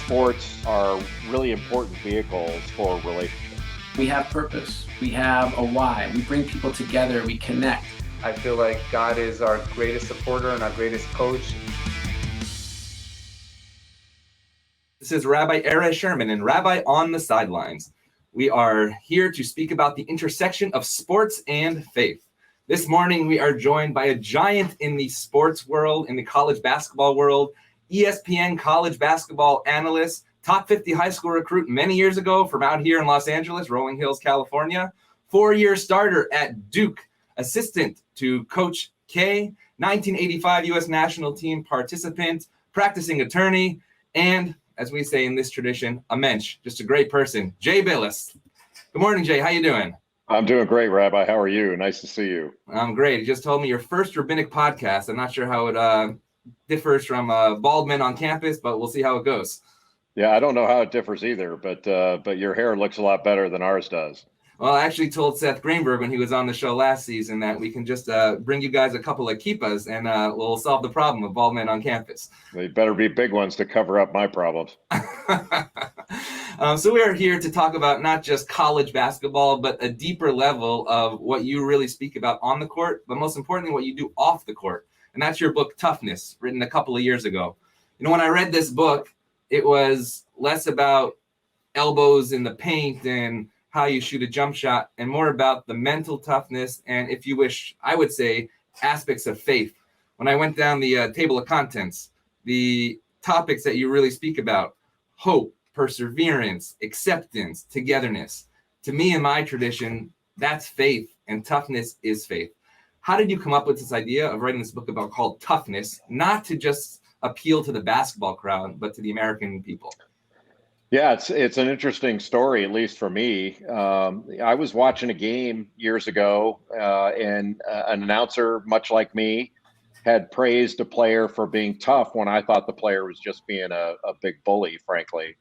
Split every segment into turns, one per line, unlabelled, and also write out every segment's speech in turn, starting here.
sports are really important vehicles for relationships.
We have purpose. We have a why. We bring people together. We connect.
I feel like God is our greatest supporter and our greatest coach.
This is Rabbi Sherman and Rabbi on the Sidelines. We are here to speak about the intersection of sports and faith. This morning, we are joined by a giant in the sports world, in the college basketball world, ESPN college basketball analyst, top 50 high school recruit many years ago from out here in Los Angeles, Rolling Hills, California, 4-year starter at Duke, assistant to Coach K, 1985 U.S. national team participant, practicing attorney, and, as we say in this tradition, a mensch, just a great person, Jay Bilas. Good morning, Jay. How you doing?
I'm doing great, Rabbi. How are you? Nice to see you.
I'm great. You just told me your first rabbinic podcast. I'm not sure how it differs from bald men on campus, but we'll see how it goes.
Yeah, I don't know how it differs either, but your hair looks a lot better than ours does.
Well, I actually told Seth Greenberg when he was on the show last season that we can just bring you guys a couple of kippas and we'll solve the problem of bald men on campus.
They better be big ones to cover up my problems.
So we are here to talk about not just college basketball, but a deeper level of what you really speak about on the court, but most importantly, what you do off the court. And that's your book, Toughness, written a couple of years ago. You know, when I read this book, it was less about elbows in the paint and how you shoot a jump shot and more about the mental toughness and, if you wish, I would say, aspects of faith. When I went down the table of contents, the topics that you really speak about, hope, perseverance, acceptance, togetherness. To me, in my tradition, that's faith, and toughness is faith. How did you come up with this idea of writing this book about called Toughness, not to just appeal to the basketball crowd, but to the American people?
Yeah, it's an interesting story, at least for me. I was watching a game years ago, and an announcer, much like me, had praised a player for being tough when I thought the player was just being a big bully, frankly.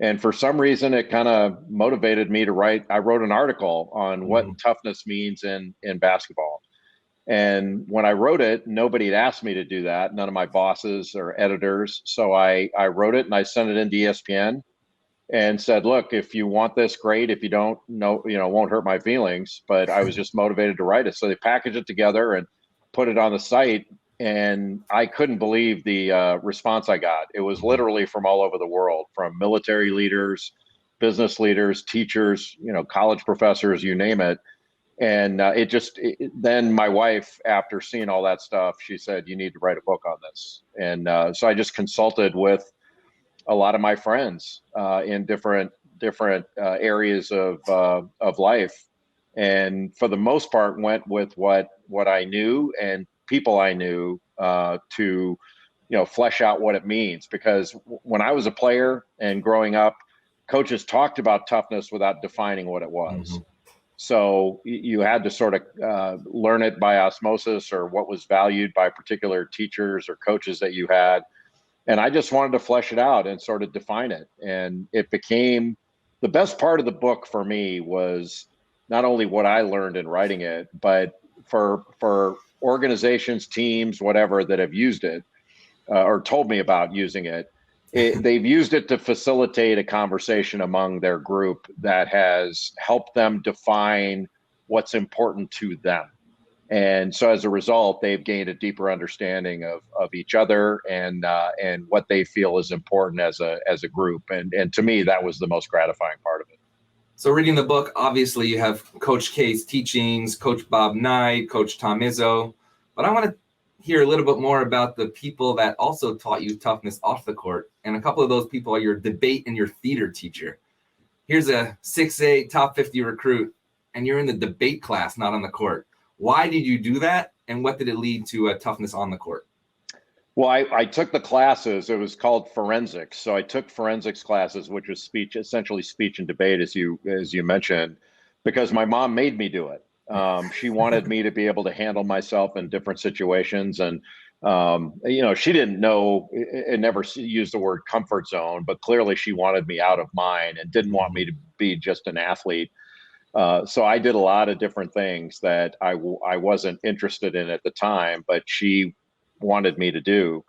And for some reason, it kind of motivated me to write. I wrote an article on what toughness means in basketball. And when I wrote it, nobody had asked me to do that, none of my bosses or editors. So I wrote it and I sent it into ESPN and said, look, if you want this, great. If you don't, no, won't hurt my feelings. But I was just motivated to write it. So they packaged it together and put it on the site. And I couldn't believe the response I got. It was literally from all over the world, from military leaders, business leaders, teachers, college professors, you name it. And then my wife, after seeing all that stuff, she said, you need to write a book on this. And so I just consulted with a lot of my friends in different areas of life. And for the most part, went with what I knew and people I knew to, flesh out what it means. Because when I was a player and growing up, coaches talked about toughness without defining what it was. Mm-hmm. So you had to sort of learn it by osmosis or what was valued by particular teachers or coaches that you had. And I just wanted to flesh it out and sort of define it. And it became the best part of the book for me was not only what I learned in writing it, but for organizations, teams, whatever that have used it or told me about using it, they've used it to facilitate a conversation among their group that has helped them define what's important to them. And so as a result, they've gained a deeper understanding of each other and what they feel is important as a group. And to me, that was the most gratifying part of it.
So reading the book, obviously you have Coach K's teachings, Coach Bob Knight, Coach Tom Izzo, but I want to hear a little bit more about the people that also taught you toughness off the court. And a couple of those people are your debate and your theater teacher. Here's a 6'8", top 50 recruit, and you're in the debate class, not on the court. Why did you do that? And what did it lead to toughness on the court?
Well, I took the classes. It was called forensics. So I took forensics classes, which was essentially speech and debate, as you mentioned, because my mom made me do it. She wanted me to be able to handle myself in different situations. And, she didn't know, it never used the word comfort zone, but clearly she wanted me out of mine and didn't want me to be just an athlete. So I did a lot of different things that I wasn't interested in at the time, but she wanted me to do.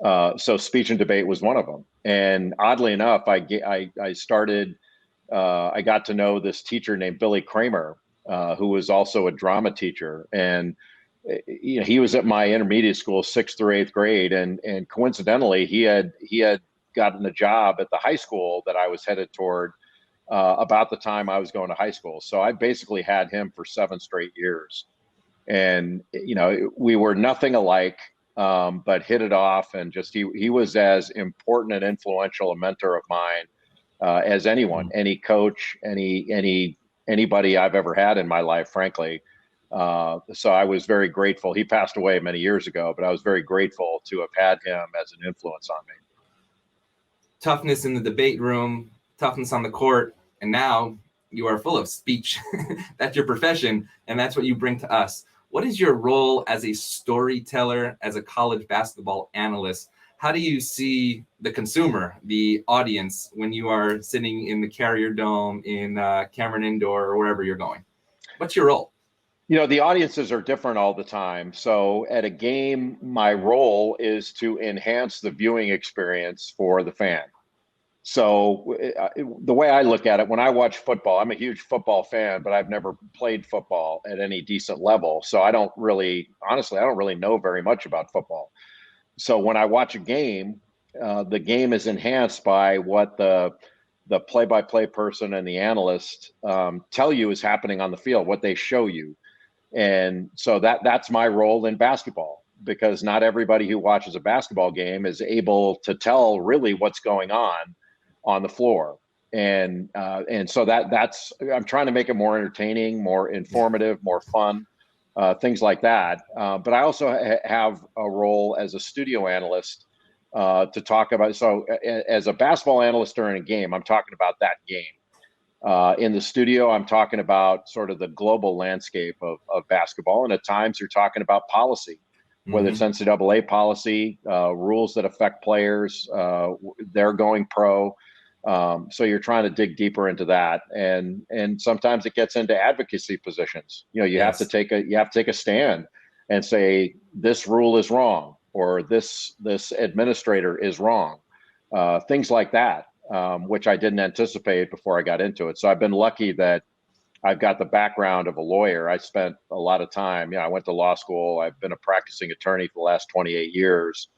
So speech and debate was one of them. And oddly enough, I got to know this teacher named Billy Kramer, who was also a drama teacher. And he was at my intermediate school, 6th through 8th grade, and coincidentally, he had gotten a job at the high school that I was headed toward about the time I was going to high school. So I basically had him for 7 straight years, and we were nothing alike, but hit it off. And just he was as important and influential a mentor of mine as anyone, any coach, anybody I've ever had in my life, frankly. So I was very grateful. He passed away many years ago, but I was very grateful to have had him as an influence on me.
Toughness in the debate room, toughness on the court, and now you are full of speech. That's your profession, and that's what you bring to us. What is your role as a storyteller, as a college basketball analyst? How do you see the consumer, the audience, when you are sitting in the Carrier Dome, in Cameron Indoor, or wherever you're going? What's your role?
The audiences are different all the time. So at a game, my role is to enhance the viewing experience for the fan. So the way I look at it, when I watch football, I'm a huge football fan, but I've never played football at any decent level. So honestly, I don't really know very much about football. So when I watch a game, the game is enhanced by what the play-by-play person and the analyst tell you is happening on the field, what they show you. And so that's my role in basketball, because not everybody who watches a basketball game is able to tell really what's going on the floor. And so that's I'm trying to make it more entertaining, more informative, more fun, things like that. But I also have a role as a studio analyst to talk about. So as a basketball analyst during a game, I'm talking about that game. In the studio, I'm talking about sort of the global landscape of basketball. And at times you're talking about policy, whether it's NCAA policy, rules that affect players, they're going pro. So you're trying to dig deeper into that. And sometimes it gets into advocacy positions. You have to take a stand and say, this rule is wrong, or this administrator is wrong. Things like that. Which I didn't anticipate before I got into it. So I've been lucky that I've got the background of a lawyer. I spent a lot of time, I went to law school. I've been a practicing attorney for the last 28 years.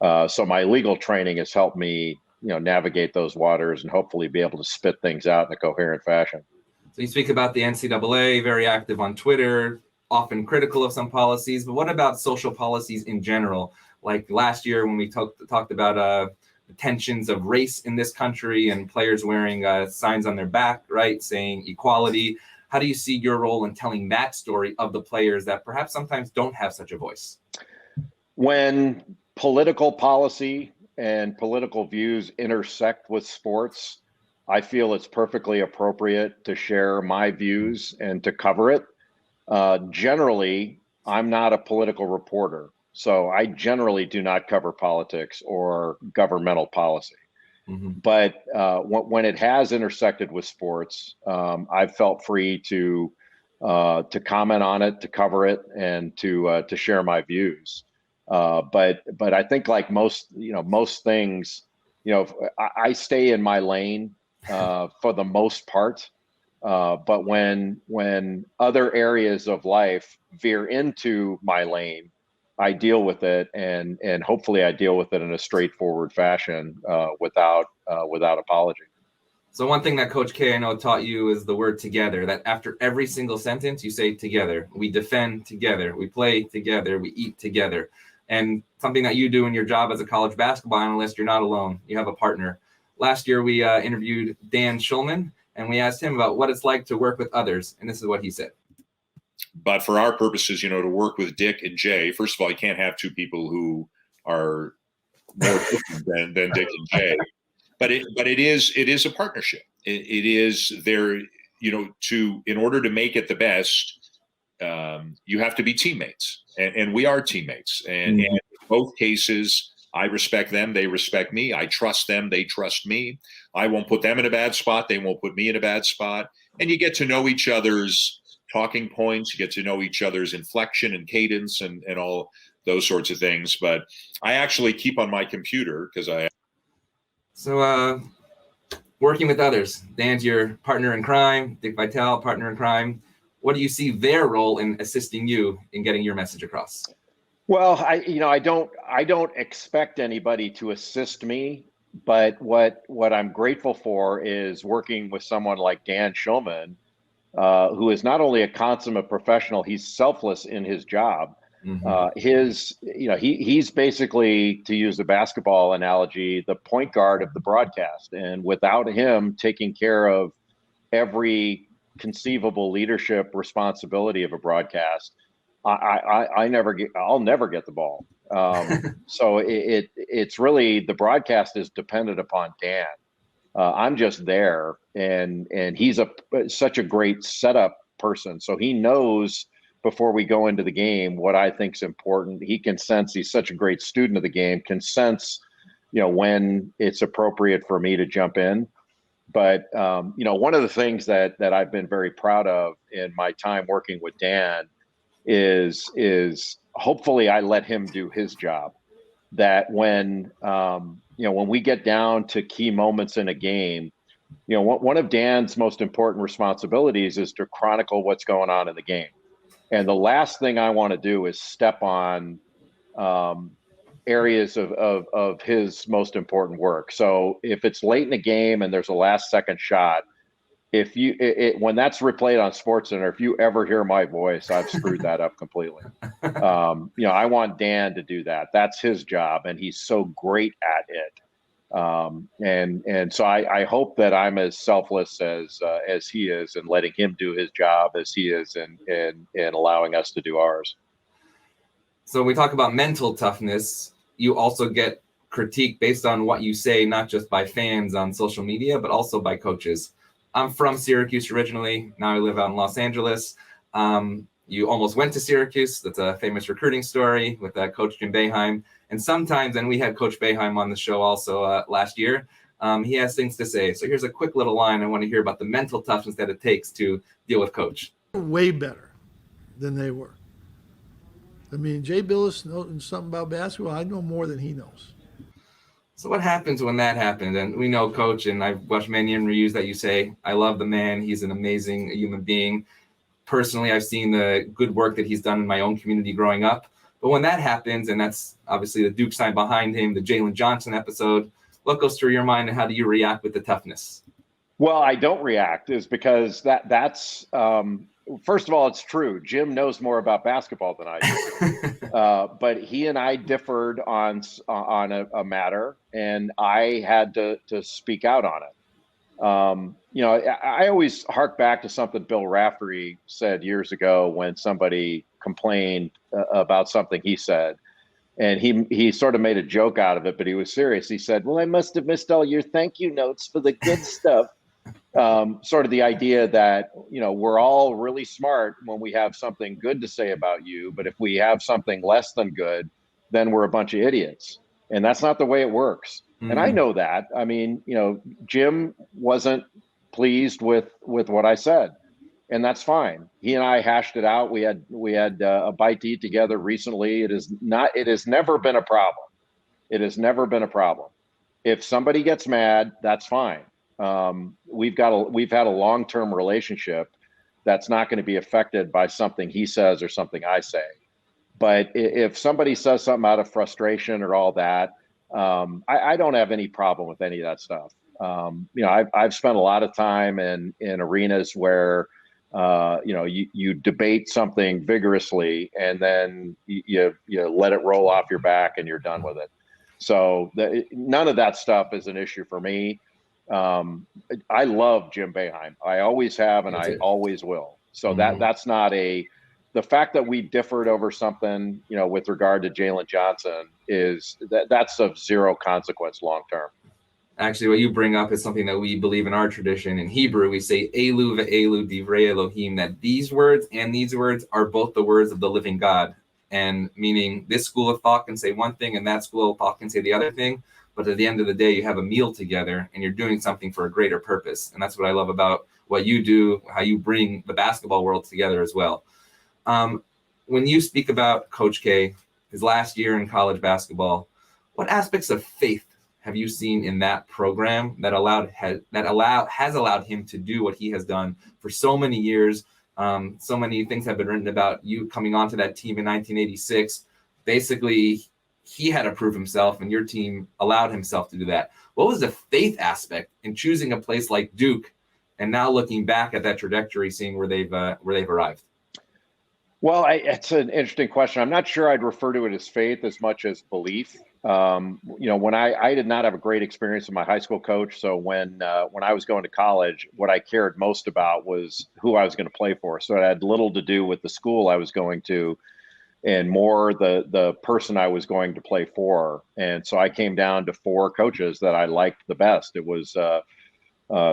So my legal training has helped me, navigate those waters and hopefully be able to spit things out in a coherent fashion.
So you speak about the NCAA, very active on Twitter, often critical of some policies, but what about social policies in general? Like last year when we talked about tensions of race in this country and players wearing signs on their back, right, saying equality. How do you see your role in telling that story of the players that perhaps sometimes don't have such a voice?
When political policy and political views intersect with sports, I feel it's perfectly appropriate to share my views and to cover it. Generally, I'm not a political reporter. So I generally do not cover politics or governmental policy. But when it has intersected with sports, I've felt free to comment on it, to cover it, and to share my views. But I think like most things, I stay in my lane for the most part. But when other areas of life veer into my lane, I deal with it, and hopefully I deal with it in a straightforward fashion without apology.
So one thing that Coach K, I know, taught you is the word together, that after every single sentence, you say together. We defend together. We play together. We eat together. And something that you do in your job as a college basketball analyst, you're not alone. You have a partner. Last year, we interviewed Dan Shulman, and we asked him about what it's like to work with others. And this is what he said.
But for our purposes, to work with Dick and Jay, first of all, you can't have two people who are more different than Dick and Jay. But it is a partnership. It is there, in order to make it the best, you have to be teammates, and we are teammates. And in both cases, I respect them, they respect me. I trust them, they trust me. I won't put them in a bad spot, they won't put me in a bad spot. And you get to know each other's talking points, you get to know each other's inflection and cadence and all those sorts of things. But I actually keep on my computer because
So working with others, Dan's your partner in crime, Dick Vitale, partner in crime. What do you see their role in assisting you in getting your message across?
Well, I don't expect anybody to assist me, but what I'm grateful for is working with someone like Dan Shulman, who is not only a consummate professional, he's selfless in his job. He's basically, to use a basketball analogy, the point guard of the broadcast. And without him taking care of every conceivable leadership responsibility of a broadcast, I'll never get the ball. So it's really, the broadcast is dependent upon Dan. I'm just there, and he's such a great setup person. So he knows before we go into the game what I think is important. He can sense, he's such a great student of the game, can sense, when it's appropriate for me to jump in. But one of the things that I've been very proud of in my time working with Dan is hopefully I let him do his job. That when we get down to key moments in a game, one of Dan's most important responsibilities is to chronicle what's going on in the game. And the last thing I want to do is step on areas of his most important work. So if it's late in the game and there's a last second shot, when that's replayed on SportsCenter, if you ever hear my voice, I've screwed that up completely. I want Dan to do that. That's his job, and he's so great at it. And so I hope that I'm as selfless as he is, and letting him do his job as he is, and allowing us to do ours.
So we talk about mental toughness. You also get critique based on what you say, not just by fans on social media, but also by coaches. I'm from Syracuse originally. Now I live out in Los Angeles. You almost went to Syracuse. That's a famous recruiting story with Coach Jim Boeheim. And sometimes, and we had Coach Boeheim on the show also last year, he has things to say. So here's a quick little line. I want to hear about the mental toughness that it takes to deal with Coach.
Way better than they were. I mean, Jay Bilas knows something about basketball. I know more than he knows.
So what happens when that happens? And we know Coach, and I've watched many interviews that you say, I love the man. He's an amazing human being. Personally, I've seen the good work that he's done in my own community growing up. But when that happens, and that's obviously the Duke sign behind him, the Jalen Johnson episode, what goes through your mind, and how do you react with the toughness?
Well, I don't react, is because that's first of all, it's true. Jim knows more about basketball than I do. But he and I differed on a matter, and I had to speak out on it. I always hark back to something Bill Raftery said years ago when somebody complained about something he said. And he sort of made a joke out of it, but he was serious. He said, well, I must have missed all your thank you notes for the good stuff. Sort of the idea that, we're all really smart when we have something good to say about you, but if we have something less than good, then we're a bunch of idiots. And that's not the way it works. Mm-hmm. And I know that. I mean, Jim wasn't pleased with what I said, and that's fine. He and I hashed it out. We had a bite to eat together recently. It has never been a problem. It has never been a problem. If somebody gets mad, that's fine. We've had a long-term relationship that's not going to be affected by something he says or something I say. But if somebody says something out of frustration or all that, I don't have any problem with any of that stuff. I've spent a lot of time in arenas where, you debate something vigorously, and then you let it roll off your back and you're done with it. So none of that stuff is an issue for me. I love Jim Boeheim. I always have, and I always will. So that's not the fact that we differed over something, with regard to Jalen Johnson, that's of zero consequence long term.
Actually, what you bring up is something that we believe in our tradition. In Hebrew, we say Elu ve'elu divrei Elohim, that these words and these words are both the words of the living God. And meaning this school of thought can say one thing and that school of thought can say the other thing. But at the end of the day, you have a meal together and you're doing something for a greater purpose. And that's what I love about what you do, how you bring the basketball world together as well. When you speak about Coach K, his last year in college basketball. What aspects of faith have you seen in that program that has allowed him to do what he has done for so many years? So many things have been written about you coming onto that team in 1986. Basically, he had to prove himself, and your team allowed himself to do that. What was the faith aspect in choosing a place like Duke, and now looking back at that trajectory, seeing where they've arrived?
Well, it's an interesting question. I'm not sure I'd refer to it as faith as much as belief. When I did not have a great experience with my high school coach. So when I was going to college, what I cared most about was who I was going to play for. So it had little to do with the school I was going to, and more the person I was going to play for. And so I came down to 4 coaches that I liked the best. It was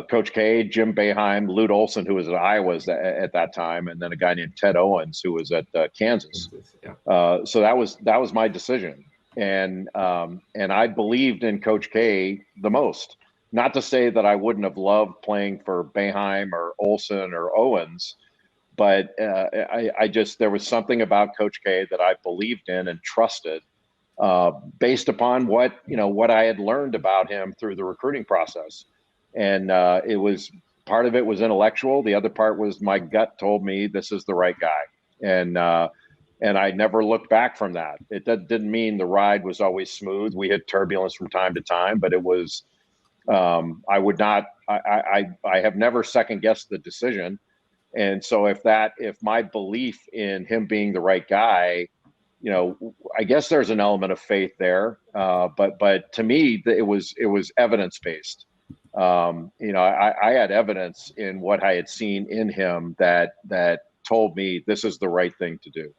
Coach K, Jim Boeheim, Lute Olson, who was at Iowa at that time, and then a guy named Ted Owens, who was at Kansas.
Yeah.
So that was my decision, and I believed in Coach K the most. Not to say that I wouldn't have loved playing for Boeheim or Olson or Owens, but I just, there was something about Coach K that I believed in and trusted, based upon what I had learned about him through the recruiting process. And it was, part of it was intellectual. The other part was my gut told me this is the right guy. And I never looked back from that. It didn't mean the ride was always smooth. We had turbulence from time to time, but it was, I have never second guessed the decision. And so if my belief in him being the right guy, I guess there's an element of faith there. But to me, it was evidence-based. I had evidence in what I had seen in him that told me this is the right thing to do.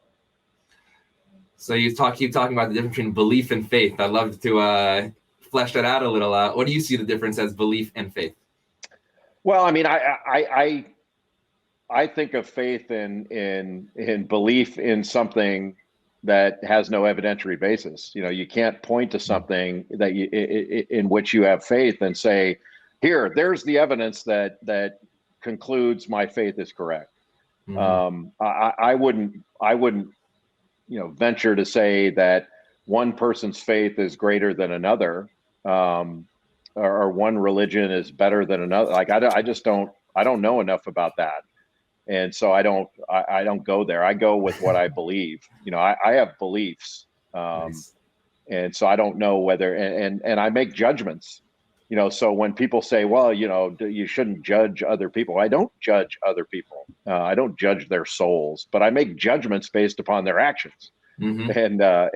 So you keep talking about the difference between belief and faith. I'd love to flesh that out a little. What do you see the difference as belief and faith?
Well, I mean, I think of faith in belief in something that has no evidentiary basis. You can't point to something that in which you have faith and say, there's the evidence that concludes my faith is correct. Mm-hmm. I wouldn't venture to say that one person's faith is greater than another, or one religion is better than another. Like I don't know enough about that. And so I don't go there. I go with what I believe. I have beliefs.
Nice.
And so I don't know whether, and I make judgments, so when people say, well, you shouldn't judge other people. I don't judge other people. I don't judge their souls, but I make judgments based upon their actions, mm-hmm.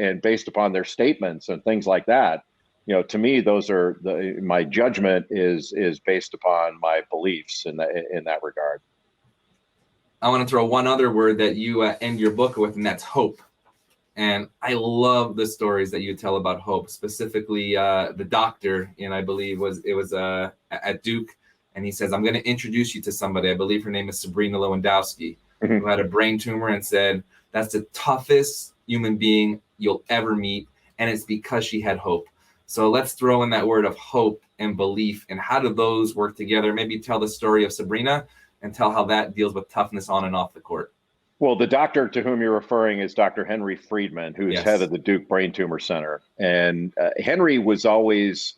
and based upon their statements and things like that. To me, those are my judgment is based upon my beliefs in that regard.
I want to throw one other word that you end your book with, and that's hope. And I love the stories that you tell about hope, specifically the doctor, and I believe it was at Duke, and he says, I'm going to introduce you to somebody. I believe her name is Sabrina Lewandowski, mm-hmm. who had a brain tumor, and said, that's the toughest human being you'll ever meet, and it's because she had hope. So let's throw in that word of hope and belief, and how do those work together? Maybe tell the story of Sabrina and tell how that deals with toughness on and off the court.
Well, the doctor to whom you're referring is Dr. Henry Friedman, who's
yes.
head of the Duke Brain Tumor Center. And Henry was always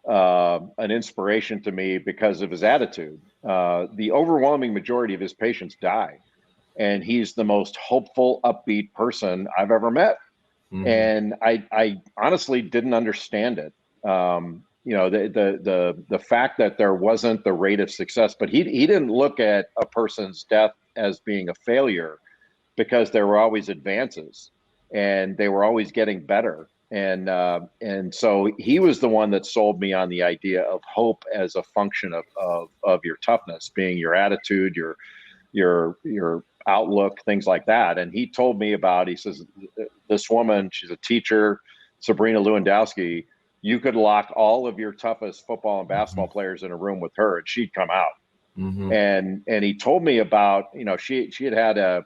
an inspiration to me because of his attitude. The overwhelming majority of his patients die, and he's the most hopeful, upbeat person I've ever met. Mm-hmm. And I honestly didn't understand it. The fact that there wasn't the rate of success, but he didn't look at a person's death as being a failure, because there were always advances and they were always getting better. And so he was the one that sold me on the idea of hope as a function of your toughness, being your attitude, your outlook, things like that. And he told me he says, this woman, she's a teacher, Sabrina Lewandowski, you could lock all of your toughest football and basketball mm-hmm. players in a room with her and she'd come out. Mm-hmm. And he told me about, she had a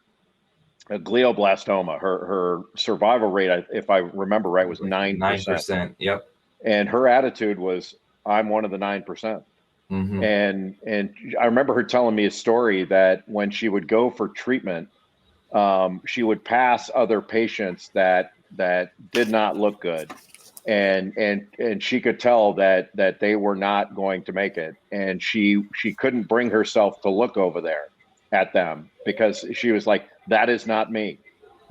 glioblastoma. Her survival rate, if I remember right, was 9%.
9%. Yep.
And her attitude was, I'm one of the 9%. Mm-hmm. And I remember her telling me a story that when she would go for treatment, she would pass other patients that that did not look good. And she could tell that they were not going to make it. And she couldn't bring herself to look over there at them because she was like, that is not me.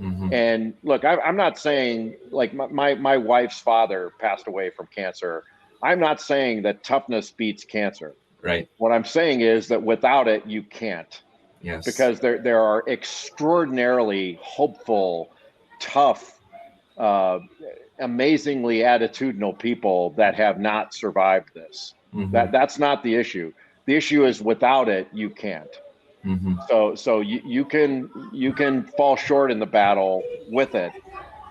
Mm-hmm.
And look, I'm not saying, like, my wife's father passed away from cancer. I'm not saying that toughness beats cancer.
Right.
What I'm saying is that without it, you can't.
Yes.
Because there are extraordinarily hopeful, tough, amazingly attitudinal people that have not survived this.
Mm-hmm.
That's not the issue. The issue is without it, you can't.
Mm-hmm.
So you can fall short in the battle with it,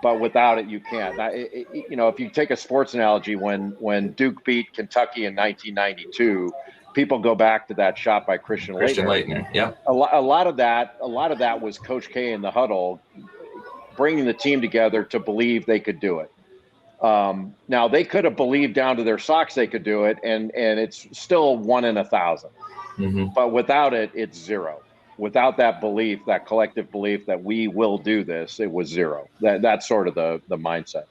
but without it, you can't. If you take a sports analogy, when Duke beat Kentucky in 1992, people go back to that shot by Christian Laettner.
Yep.
A lot of that was Coach K in the huddle, bringing the team together to believe they could do it. Now they could have believed down to their socks they could do it, and it's still 1 in 1,000.
Mm-hmm.
But without it, it's zero. Without that belief, that collective belief that we will do this, it was zero. That's sort of the mindset.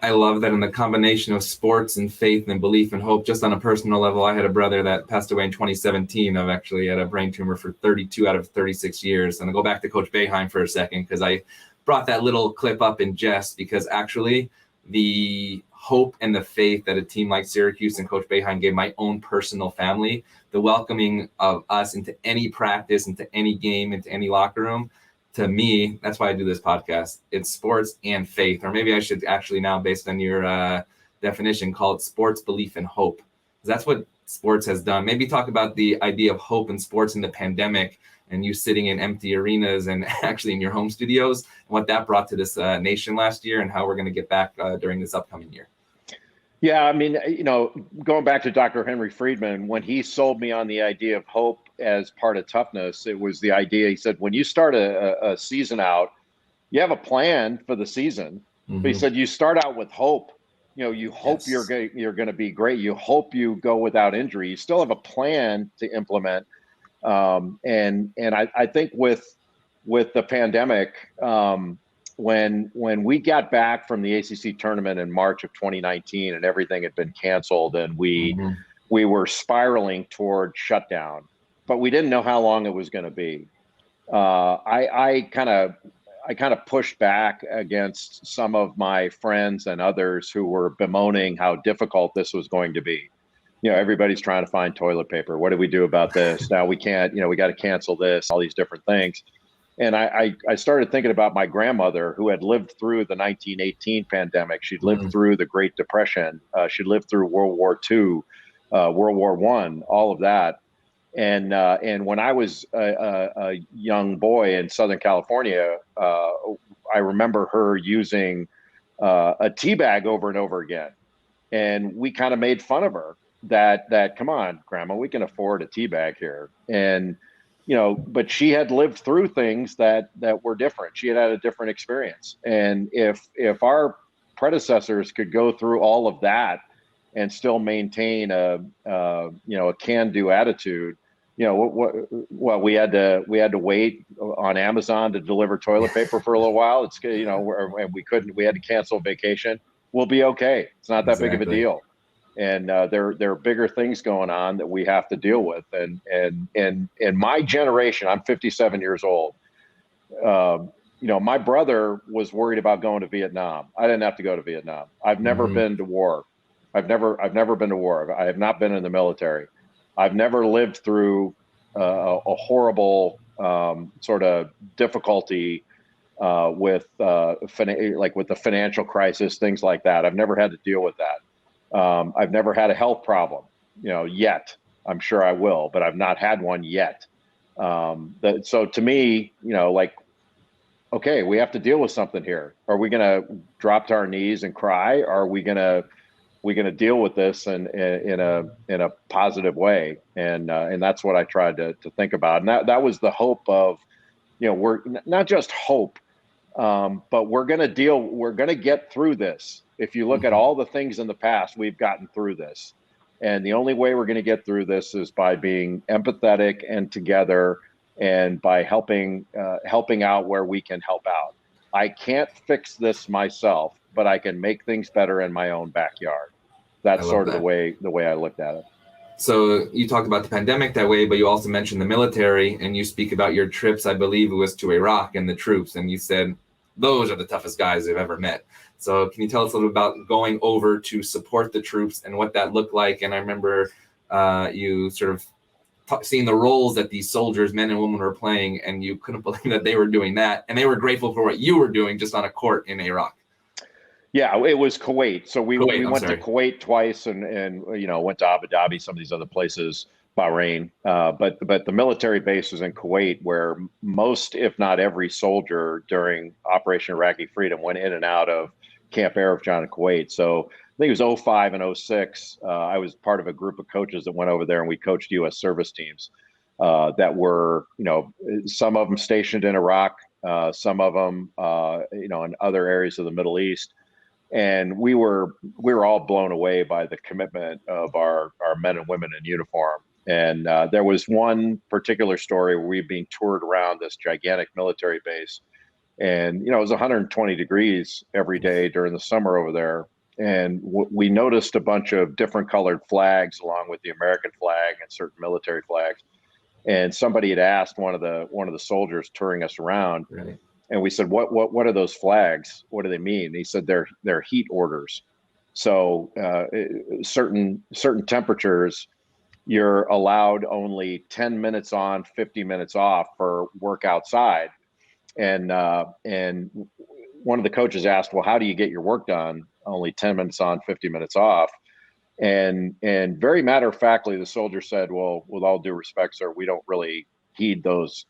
I love that in the combination of sports and faith and belief and hope. Just on a personal level, I had a brother that passed away in 2017 of actually had a brain tumor for 32 out of 36 years. And I'll go back to Coach Boeheim for a second, because I brought that little clip up in jest, because actually the hope and the faith that a team like Syracuse and Coach Boeheim gave my own personal family, the welcoming of us into any practice, into any game, into any locker room, to me, that's why I do this podcast. It's sports and faith, or maybe I should actually now, based on your definition, call it sports, belief, and hope. That's what sports has done. Maybe talk about the idea of hope in sports in the pandemic, and you sitting in empty arenas and actually in your home studios, and what that brought to this nation last year, and how we're going to get back during this upcoming year.
Yeah, I mean, going back to Dr. Henry Friedman, when he sold me on the idea of hope as part of toughness, it was the idea, he said, when you start a season out, you have a plan for the season. Mm-hmm. But he said, you start out with hope. You hope you're going to be great. You hope you go without injury. You still have a plan to implement. And I think with the pandemic, when we got back from the ACC tournament in March of 2019 and everything had been canceled and we were spiraling toward shutdown, but we didn't know how long it was going to be. I kind of pushed back against some of my friends and others who were bemoaning how difficult this was going to be. Everybody's trying to find toilet paper. What do we do about this? Now we can't, we got to cancel this, all these different things. And I started thinking about my grandmother, who had lived through the 1918 pandemic. She'd lived through the Great Depression. She lived through World War II, World War I, all of that. And when I was a young boy in Southern California, I remember her using a tea bag over and over again. And we kind of made fun of her that come on, Grandma, we can afford a tea bag here. And but she had lived through things that were different. She had a different experience. And if our predecessors could go through all of that and still maintain a can-do attitude, what we had to wait on Amazon to deliver toilet paper for a little while. It's and we had to cancel vacation. We'll be okay. It's not that big of a deal. And there are bigger things going on that we have to deal with. And my generation, I'm 57 years old. My brother was worried about going to Vietnam. I didn't have to go to Vietnam. I've never been to war. I've never been to war. I have not been in the military. I've never lived through a horrible sort of difficulty with the financial crisis, things like that. I've never had to deal with that. I've never had a health problem, yet. I'm sure I will, but I've not had one yet. So to me, okay, we have to deal with something here. Are we going to drop to our knees and cry? Or are we going to deal with this in a positive way? And that's what I tried to think about. And that was the hope of, we're not just hope, but we're going to get through this. If you look at all the things in the past, we've gotten through this. And the only way we're going to get through this is by being empathetic and together, and by helping out where we can help out. I can't fix this myself, but I can make things better in my own backyard. That's sort of the way I looked at it.
So you talked about the pandemic that way, but you also mentioned the military, and you speak about your trips. I believe it was to Iraq and the troops, and you said those are the toughest guys I've ever met. So can you tell us a little about going over to support the troops and what that looked like? And I remember you sort of seeing the roles that these soldiers, men and women, were playing, and you couldn't believe that they were doing that, and they were grateful for what you were doing just on a court in Iraq.
Yeah, it was Kuwait. So we went to Kuwait twice, and went to Abu Dhabi, some of these other places, Bahrain. But the military base was in Kuwait, where most, if not every, soldier during Operation Iraqi Freedom went in and out of Camp Arifjan in Kuwait. So I think it was 05 and 06. I was part of a group of coaches that went over there, and we coached U.S. service teams that were, some of them stationed in Iraq, some of them, in other areas of the Middle East. And we were all blown away by the commitment of our men and women in uniform. And there was one particular story where we were being toured around this gigantic military base. And, it was 120 degrees every day during the summer over there. And we noticed a bunch of different colored flags along with the American flag and certain military flags. And somebody had asked one of the soldiers touring us around.
Right.
And we said, what are those flags? What do they mean? And he said, they're heat orders. So certain temperatures, you're allowed only 10 minutes on, 50 minutes off for work outside. And one of the coaches asked, well, how do you get your work done? Only 10 minutes on, 50 minutes off. And very matter of factly, the soldier said, well, with all due respect, sir, we don't really heed those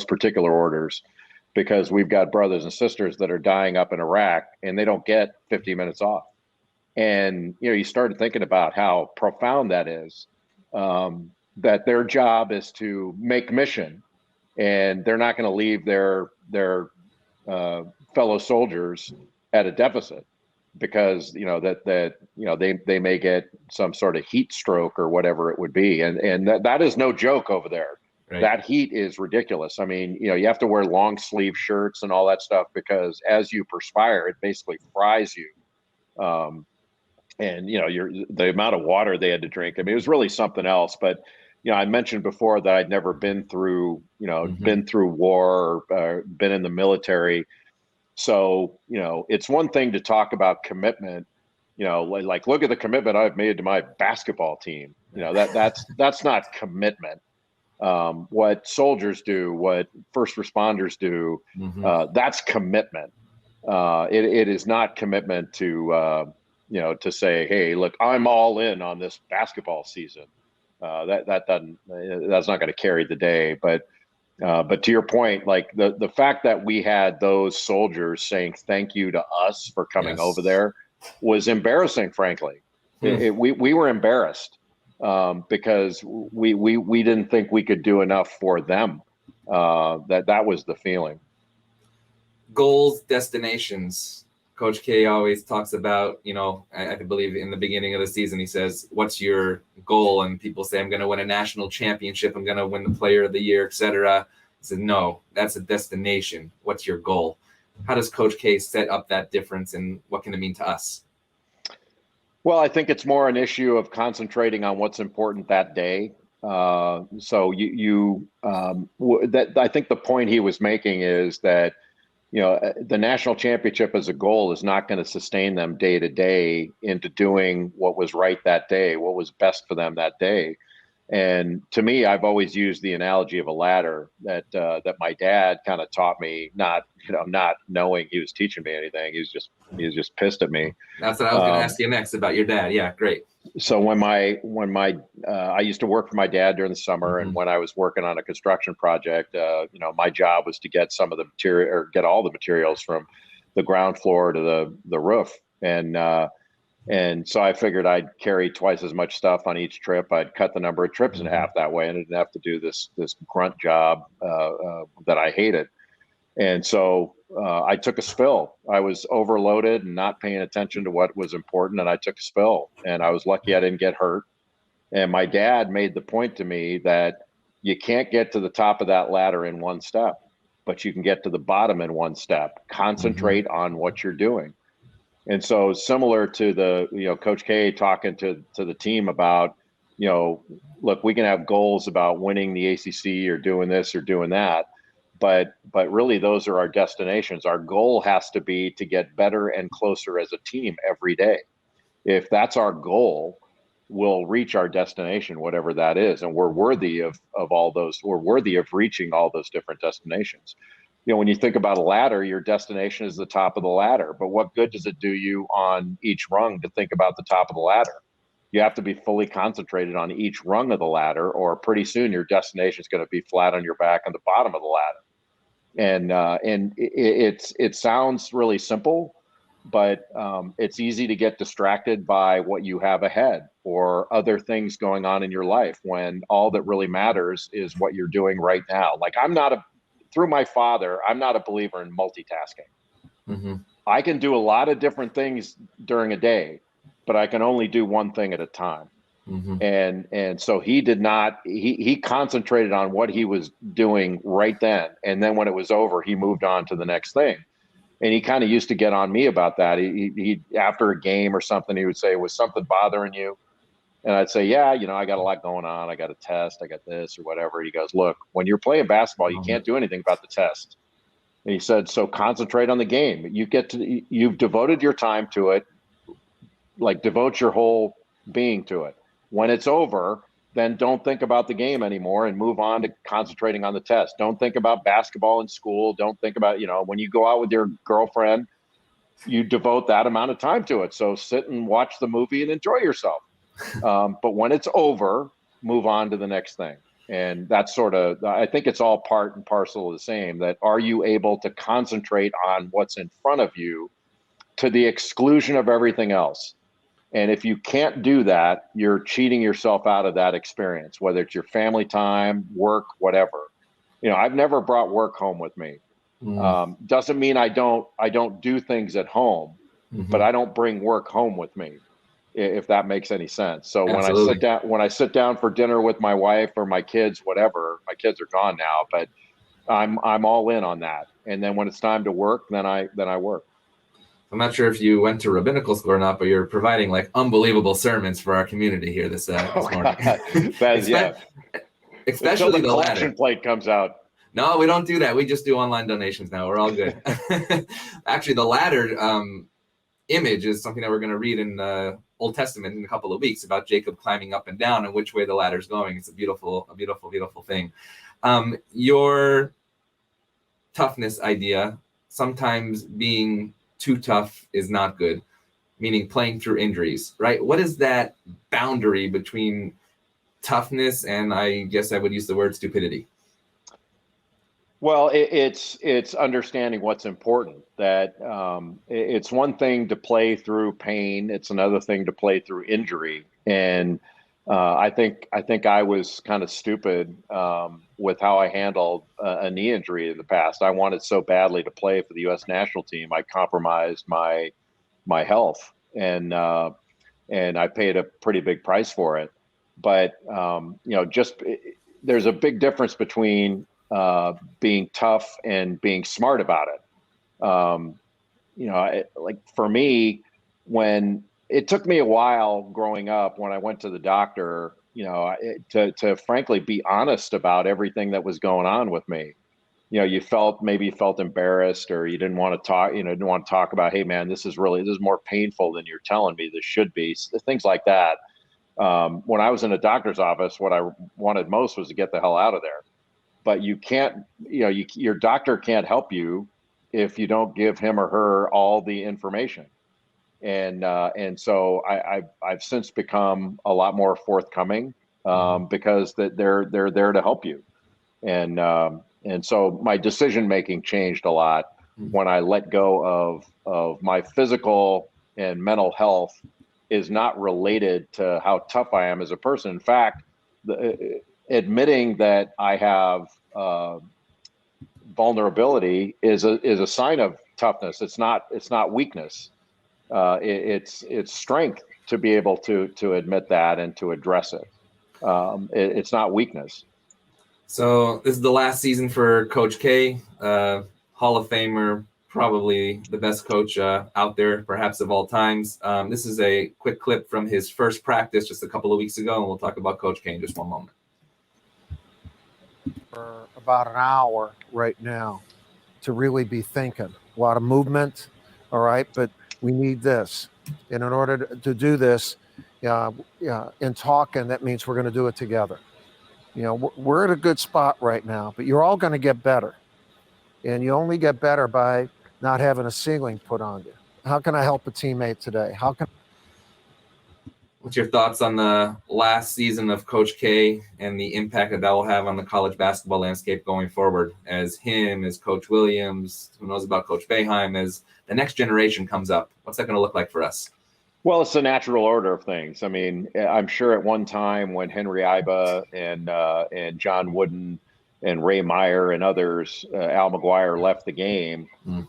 particular orders, because we've got brothers and sisters that are dying up in Iraq and they don't get 50 minutes off. And, you started thinking about how profound that is, that their job is to make mission, and they're not going to leave their fellow soldiers at a deficit because, they may get some sort of heat stroke or whatever it would be. And that is no joke over there. Right. That heat is ridiculous. I mean, you have to wear long sleeve shirts and all that stuff because as you perspire, it basically fries you. And the amount of water they had to drink. I mean, it was really something else. But I mentioned before that I'd never been through, been through war or been in the military. So it's one thing to talk about commitment. Like look at the commitment I've made to my basketball team. That's not commitment. What soldiers do, what first responders do, that's commitment. It is not commitment to say, hey, look, I'm all in on this basketball season. That's not going to carry the day. But to your point, like the fact that we had those soldiers saying thank you to us for coming over there was embarrassing, frankly. We were embarrassed. Because we didn't think we could do enough for them. That was the feeling.
Goals, destinations. Coach K always talks about, I believe in the beginning of the season, he says, what's your goal? And people say, I'm going to win a national championship. I'm going to win the player of the year, etc. He said, no, that's a destination. What's your goal? How does Coach K set up that difference, and what can it mean to us?
Well, I think it's more an issue of concentrating on what's important that day. So I think the point he was making is that, the national championship as a goal is not going to sustain them day to day into doing what was right that day, what was best for them that day. And to me, I've always used the analogy of a ladder that my dad kind of taught me, not knowing he was teaching me anything. He was just pissed at me.
That's what I was going to ask you next about your dad. Yeah, great.
So when I used to work for my dad during the summer, and when I was working on a construction project, my job was to get some of the material or get all the materials from the ground floor to the roof. And so I figured I'd carry twice as much stuff on each trip. I'd cut the number of trips in half that way, and I didn't have to do this grunt job that I hated. And so I took a spill. I was overloaded and not paying attention to what was important, and I took a spill. And I was lucky I didn't get hurt. And my dad made the point to me that you can't get to the top of that ladder in one step. but you can get to the bottom in one step. Concentrate on what you're doing. And so similar to the, Coach K talking to the team about, look, we can have goals about winning the ACC or doing this or doing that, but really those are our destinations. Our goal has to be to get better and closer as a team every day. If that's our goal, we'll reach our destination, whatever that is. And we're worthy of all those. We're worthy of reaching all those different destinations. When you think about a ladder, your destination is the top of the ladder. But what good does it do you on each rung to think about the top of the ladder? You have to be fully concentrated on each rung of the ladder, or pretty soon your destination is going to be flat on your back on the bottom of the ladder. And it sounds really simple, but it's easy to get distracted by what you have ahead or other things going on in your life, when all that really matters is what you're doing right now. Like, through my father, I'm not a believer in multitasking.
Mm-hmm.
I can do a lot of different things during a day, but I can only do one thing at a time.
Mm-hmm.
And so he did not, he concentrated on what he was doing right then. And then when it was over, he moved on to the next thing. And he kind of used to get on me about that. He after a game or something, he would say, was something bothering you? And I'd say, yeah, I got a lot going on. I got a test. I got this or whatever. He goes, look, when you're playing basketball, you can't do anything about the test. And he said, so concentrate on the game. You've devoted your time to it, like devote your whole being to it. When it's over, then don't think about the game anymore and move on to concentrating on the test. Don't think about basketball in school. Don't think about, when you go out with your girlfriend, you devote that amount of time to it. So sit and watch the movie and enjoy yourself. But when it's over, move on to the next thing. And that's I think it's all part and parcel of the same, that are you able to concentrate on what's in front of you to the exclusion of everything else? And if you can't do that, you're cheating yourself out of that experience, whether it's your family time, work, whatever. I've never brought work home with me. Doesn't mean I don't do things at home, but I don't bring work home with me, if that makes any sense. So
Absolutely.
when I sit down for dinner with my wife or my kids, whatever, my kids are gone now, but I'm all in on that. And then when it's time to work, then I work.
I'm not sure if you went to rabbinical school or not, but you're providing like unbelievable sermons for our community here this morning. Especially the
collection plate comes out.
No, we don't do that. We just do online donations now. We're all good. Actually, the ladder image is something that we're going to read in the Old Testament in a couple of weeks, about Jacob climbing up and down and which way the ladder's going. It's a beautiful, beautiful thing. Your toughness idea, sometimes being too tough is not good, meaning playing through injuries, right? What is that boundary between toughness and, I guess I would use the word, stupidity?
Well, it's understanding what's important. That it's one thing to play through pain; it's another thing to play through injury. And I think I was kind of stupid with how I handled a knee injury in the past. I wanted so badly to play for the U.S. national team, I compromised my health, and I paid a pretty big price for it. But there's a big difference between being tough and being smart about it. Like for me, when it took me a while growing up, when I went to the doctor, to frankly be honest about everything that was going on with me. You felt embarrassed, or you didn't want to talk, didn't want to talk about, hey man, this is more painful than you're telling me this should be, things like that. When I was in a doctor's office, what I wanted most was to get the hell out of there. But you can't, your doctor can't help you if you don't give him or her all the information. And so I've since become a lot more forthcoming because they're there to help you. And so my decision making changed a lot when I let go of my physical and mental health is not related to how tough I am as a person. In fact, admitting that I have vulnerability is a sign of toughness. It's not weakness. It's strength to be able to admit that and to address it. It's not weakness.
So this is the last season for Coach K, Hall of Famer, probably the best coach out there, perhaps of all times. This is a quick clip from his first practice just a couple of weeks ago, and we'll talk about Coach K in just one moment.
For about an hour right now to really be thinking. A lot of movement, all right, but we need this. And in order to do this, in talking, that means we're going to do it together. We're at a good spot right now, but you're all going to get better. And you only get better by not having a ceiling put on you. How can I help a teammate today?
What's your thoughts on the last season of Coach K and the impact that will have on the college basketball landscape going forward, as him, as Coach Williams, who knows about Coach Boeheim, as the next generation comes up? What's that going to look like for us?
Well, it's the natural order of things. I mean, I'm sure at one time when Henry Iba and John Wooden and Ray Meyer and others, Al McGuire left the game,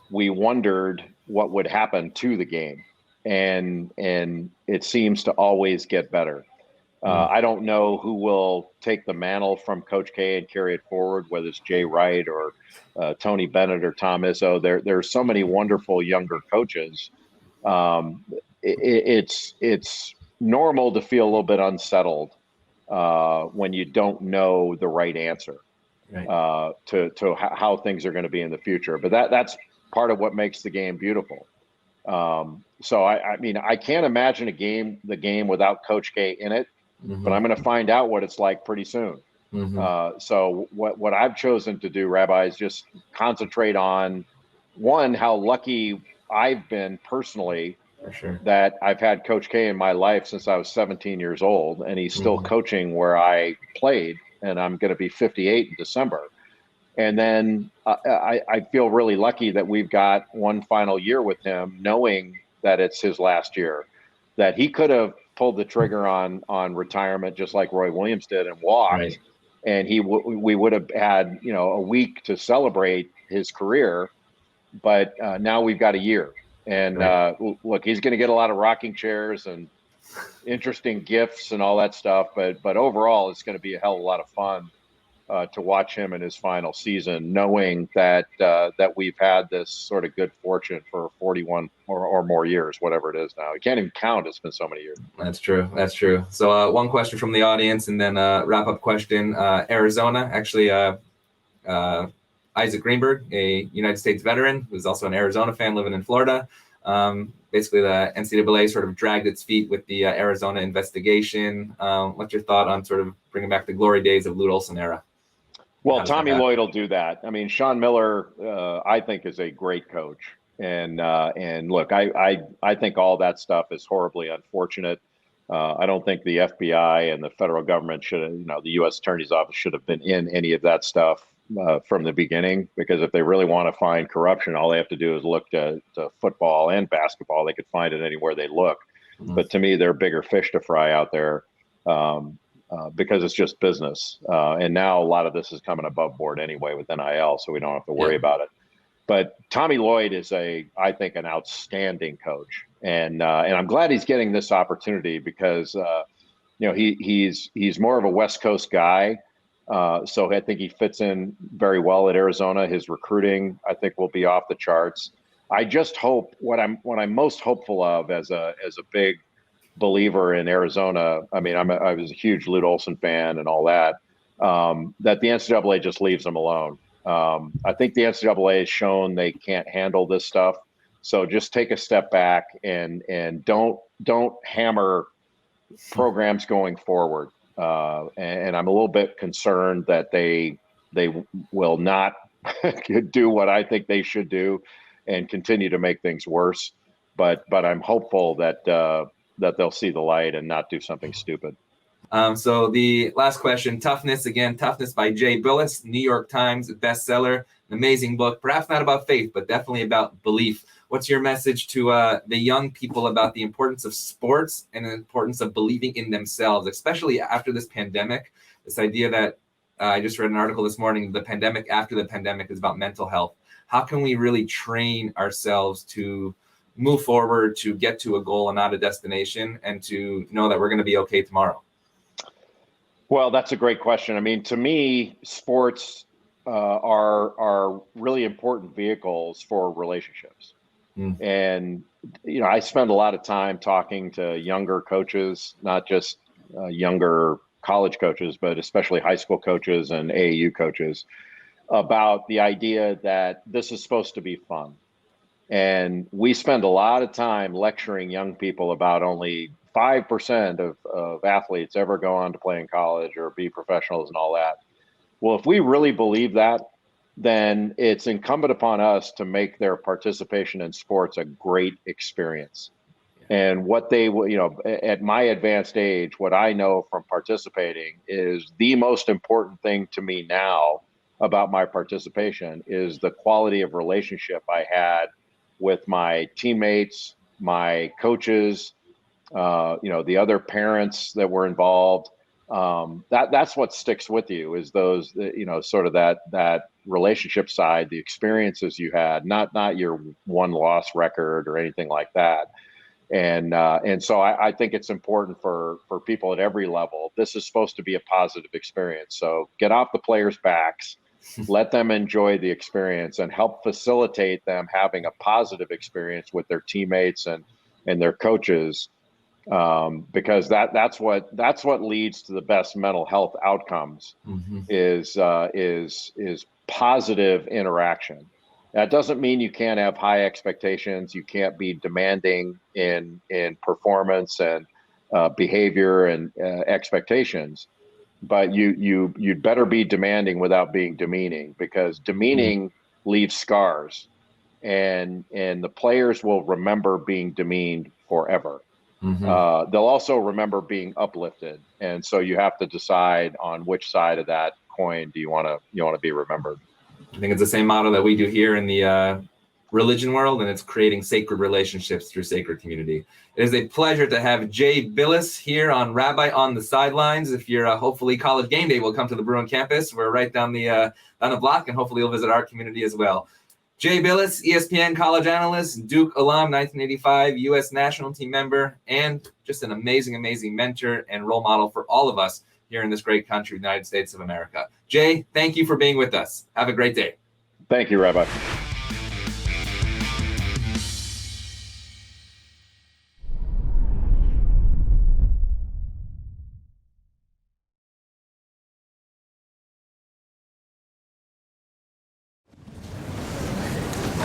we wondered what would happen to the game. And it seems to always get better. I don't know who will take the mantle from Coach K and carry it forward, whether it's Jay Wright or Tony Bennett or Tom Izzo. There's so many wonderful younger coaches. It's normal to feel a little bit unsettled when you don't know the right answer to how things are going to be in the future. But that's part of what makes the game beautiful. So I mean, I can't imagine the game without Coach K in it, but I'm going to find out what it's like pretty soon. So what I've chosen to do, Rabbi, is just concentrate on, one, how lucky I've been personally that I've had Coach K in my life since I was 17 years old, and he's still coaching where I played, and I'm going to be 58 in December. And then I feel really lucky that we've got one final year with him, knowing that it's his last year, that he could have pulled the trigger on retirement just like Roy Williams did and walked, and we would have had a week to celebrate his career, but now we've got a year, and look, he's going to get a lot of rocking chairs and interesting gifts and all that stuff, but overall it's going to be a hell of a lot of fun to watch him in his final season, knowing that we've had this sort of good fortune for 41 or more years, whatever it is now. You can't even count. It's been so many years.
That's true. So one question from the audience, and then a wrap-up question. Arizona, actually, Isaac Greenberg, a United States veteran, who's also an Arizona fan living in Florida. Basically, the NCAA sort of dragged its feet with the Arizona investigation. What's your thought on sort of bringing back the glory days of Lute Olson era?
Well, Tommy Lloyd will do that. I mean, Sean Miller, I think, is a great coach. And look, I think all that stuff is horribly unfortunate. I don't think the FBI and the federal government should have, the U.S. Attorney's Office should have been in any of that stuff from the beginning, because if they really want to find corruption, all they have to do is look to football and basketball. They could find it anywhere they look. But to me, there are bigger fish to fry out there. Because it's just business. And now a lot of this is coming above board anyway with NIL, so we don't have to worry about it. But Tommy Lloyd is I think, an outstanding coach. And I'm glad he's getting this opportunity because, he's more of a West Coast guy. So I think he fits in very well at Arizona. His recruiting, I think, will be off the charts. I just hope what I'm most hopeful of as a big believer in Arizona. I mean, I was a huge Lute Olson fan and all that, that the NCAA just leaves them alone. I think the NCAA has shown they can't handle this stuff. So just take a step back and don't hammer programs going forward. And I'm a little bit concerned that they will not do what I think they should do and continue to make things worse. But I'm hopeful that they'll see the light and not do something stupid.
So the last question, Toughness, again, Toughness by Jay Bilas, New York Times bestseller, an amazing book, perhaps not about faith, but definitely about belief. What's your message to the young people about the importance of sports and the importance of believing in themselves, especially after this pandemic? This idea that I just read an article this morning, the pandemic after the pandemic is about mental health. How can we really train ourselves to move forward, to get to a goal and not a destination, and to know that we're going to be okay tomorrow?
Well, that's a great question. I mean, to me, sports are really important vehicles for relationships.
Mm.
And I spend a lot of time talking to younger coaches, not just younger college coaches, but especially high school coaches and AAU coaches, about the idea that this is supposed to be fun. And we spend a lot of time lecturing young people about only 5% of athletes ever go on to play in college or be professionals and all that. Well, if we really believe that, then it's incumbent upon us to make their participation in sports a great experience. And what they, at my advanced age, what I know from participating is the most important thing to me now about my participation is the quality of relationship I had with my teammates, my coaches, the other parents that were involved. That's what sticks with you is those, sort of that relationship side, the experiences you had, not your one-loss record or anything like that. And so I think it's important for people at every level. This is supposed to be a positive experience. So get off the players' backs, let them enjoy the experience, and help facilitate them having a positive experience with their teammates and their coaches. Because that's what leads to the best mental health outcomes. Mm-hmm. is positive interaction. That doesn't mean you can't have high expectations. You can't be demanding in performance and behavior and expectations. But you'd better be demanding without being demeaning, because demeaning leaves scars, and the players will remember being demeaned forever. Mm-hmm. They'll also remember being uplifted, and so you have to decide on which side of that coin do you want to be remembered.
I think it's the same model that we do here in the religion world, and it's creating sacred relationships through sacred community. It is a pleasure to have Jay Bilas here on Rabbi on the Sidelines. If you're hopefully college game day will come to the Bruin campus. We're right down the block, and hopefully you'll visit our community as well. Jay Bilas, ESPN college analyst, Duke alum, 1985, U.S. national team member, and just an amazing, amazing mentor and role model for all of us here in this great country, the United States of America. Jay, thank you for being with us. Have a great day.
Thank you, Rabbi.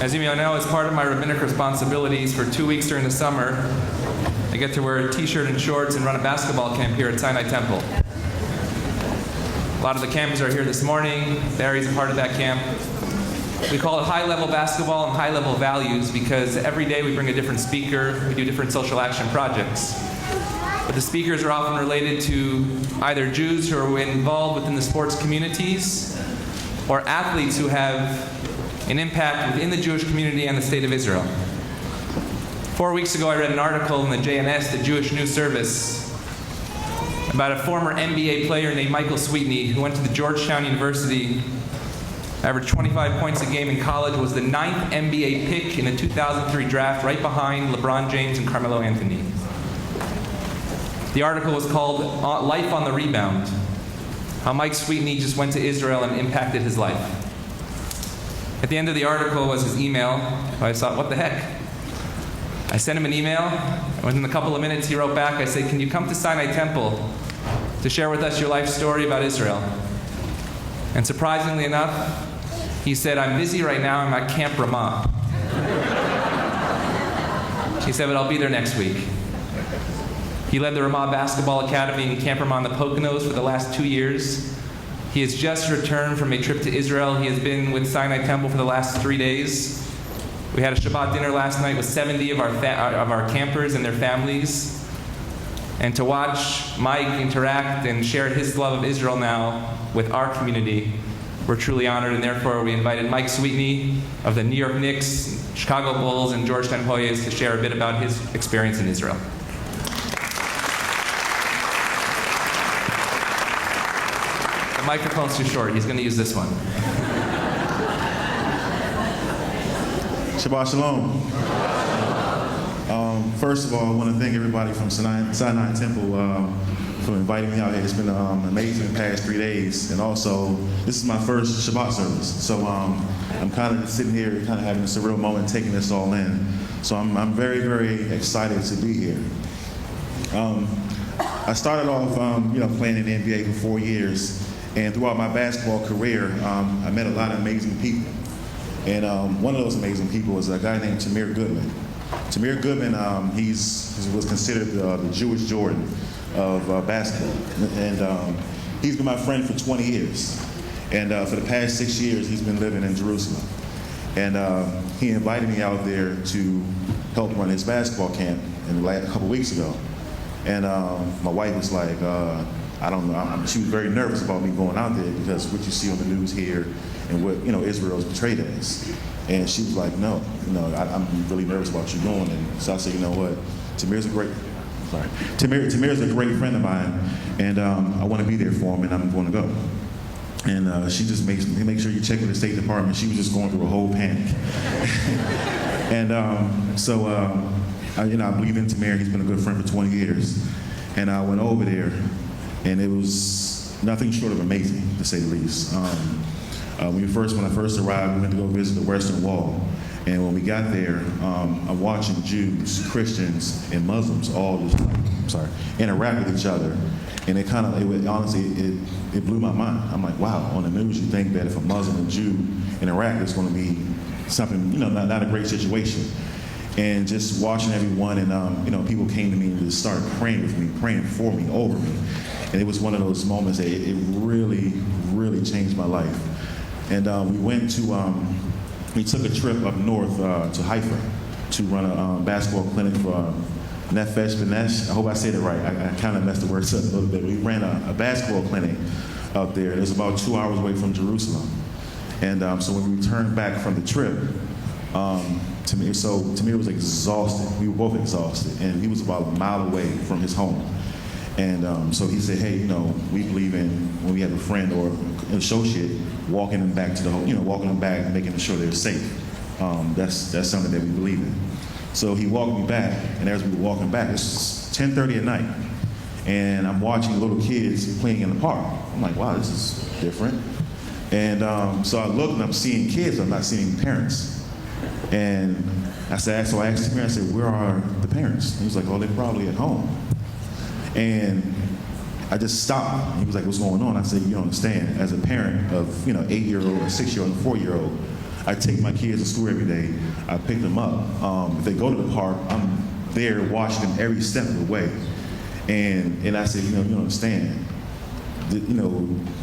As you may know, as part of my rabbinic responsibilities for 2 weeks during the summer, I get to wear a t-shirt and shorts and run a basketball camp here at Sinai Temple. A lot of the campers are here this morning. Barry's a part of that camp. We call it high-level basketball and high-level values because every day we bring a different speaker, we do different social action projects. But the speakers are often related to either Jews who are involved within the sports communities or athletes who have an impact within the Jewish community and the state of Israel. 4 weeks ago, I read an article in the JNS, the Jewish News Service, about a former NBA player named Michael Sweetney who went to the Georgetown University, averaged 25 points a game in college, was the 9th NBA pick in the 2003 draft, right behind LeBron James and Carmelo Anthony. The article was called Life on the Rebound, how Mike Sweetney just went to Israel and impacted his life. At the end of the article was his email. I thought, what the heck? I sent him an email, and within a couple of minutes he wrote back. I said, can you come to Sinai Temple to share with us your life story about Israel? And surprisingly enough, he said, I'm busy right now, I'm at Camp Ramah. He said, but I'll be there next week. He led the Ramah Basketball Academy in Camp Ramah in the Poconos for the last 2 years. He has just returned from a trip to Israel. He has been with Sinai Temple for the last 3 days. We had a Shabbat dinner last night with 70 of our campers and their families. And to watch Mike interact and share his love of Israel now with our community, we're truly honored, and therefore we invited Mike Sweetney of the New York Knicks, Chicago Bulls, and Georgetown Hoyas to share a bit about his experience in Israel. The microphone's too short. He's going to use this one.
Shabbat Shalom. First of all, I want to thank everybody from Sinai Temple for for inviting me out here. It's been amazing the past 3 days, and also this is my first Shabbat service, so I'm kind of sitting here, kind of having a surreal moment, taking this all in. So I'm very, very excited to be here. I started off, playing in the NBA for 4 years, and throughout my basketball career, I met a lot of amazing people. And one of those amazing people was a guy named Tamir Goodman. Tamir Goodman, he was considered the Jewish Jordan of basketball. And he's been my friend for 20 years. And for the past 6 years, he's been living in Jerusalem. And he invited me out there to help run his basketball camp a couple weeks ago. And my wife was like, I don't know, she was very nervous about me going out there because what you see on the news here and what, Israel's portrayed as. And she was like, no, I'm really nervous about you going. And so I said, you know what, Tamir's a great friend of mine, and I want to be there for him, and I'm going to go. And she just makes sure you check with the State Department. She was just going through a whole panic. And I believe in Tamir. He's been a good friend for 20 years. And I went over there, and it was nothing short of amazing, to say the least. When I first arrived, we went to go visit the Western Wall. And when we got there, I'm watching Jews, Christians, and Muslims all just interact with each other. And it blew my mind. I'm like, wow, on the news you think that if a Muslim and Jew interact, it's going to be something, not a great situation. And just watching everyone, and people came to me and just started praying with me, praying for me, over me. And it was one of those moments that it really, really changed my life. And we took a trip up north to Haifa to run a basketball clinic for Nefesh B'Nesh. I hope I said it right. I kind of messed the words up a little bit. We ran a basketball clinic up there. It was about 2 hours away from Jerusalem. And so when we returned back from the trip, Tamir was exhausted. We were both exhausted. And he was about a mile away from his home. And so he said, hey, we believe in when we have a friend or an associate, walking them back to the home, walking them back and making sure they're safe. That's something that we believe in. So he walked me back, and as we were walking back, it's 10:30 at night, and I'm watching little kids playing in the park. I'm like, wow, this is different. And so I look, and I'm seeing kids, I'm not seeing parents. And so I asked him, I said, where are the parents? And he was like, oh, they're probably at home. And I just stopped. He was like, what's going on? I said, you don't understand. As a parent of, 8-year-old, a 6-year-old, and a 4-year-old, I take my kids to school every day. I pick them up. If they go to the park, I'm there watching them every step of the way. And I said, you don't understand.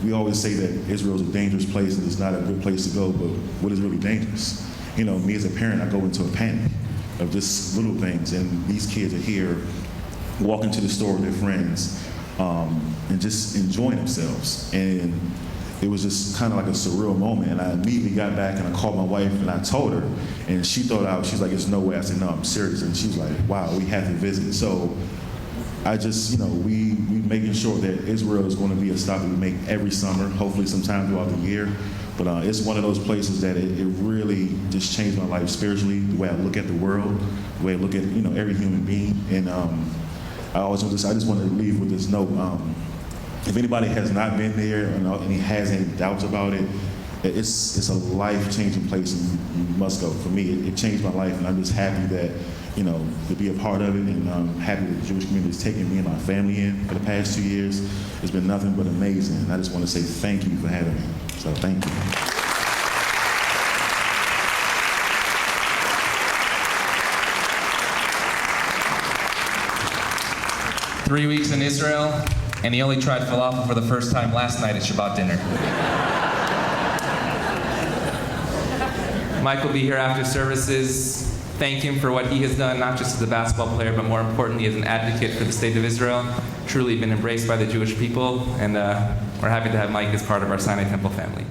We always say that Israel's a dangerous place and it's not a good place to go, but what is really dangerous? Me as a parent, I go into a panic of just little things, and these kids are here walking to the store with their friends, and just enjoying themselves. And it was just kind of like a surreal moment. And I immediately got back and I called my wife and I told her, and she thought she's like, there's no way. I said, no, I'm serious. And she was like, wow, we have to visit. So I just, we making sure that Israel is going to be a stop that we make every summer, hopefully sometime throughout the year. But it's one of those places that it really just changed my life spiritually, the way I look at the world, the way I look at, every human being. And I just wanted to leave with this note. If anybody has not been there and he has any doubts about it, it's a life-changing place, and you must go. For me, it changed my life, and I'm just happy that, to be a part of it, and I'm happy that the Jewish community has taken me and my family in for the past 2 years. It's been nothing but amazing, and I just want to say thank you for having me. So thank you.
3 weeks in Israel, and he only tried falafel for the first time last night at Shabbat dinner. Mike will be here after services. Thank him for what he has done, not just as a basketball player, but more importantly as an advocate for the state of Israel. Truly been embraced by the Jewish people, and we're happy to have Mike as part of our Sinai Temple family.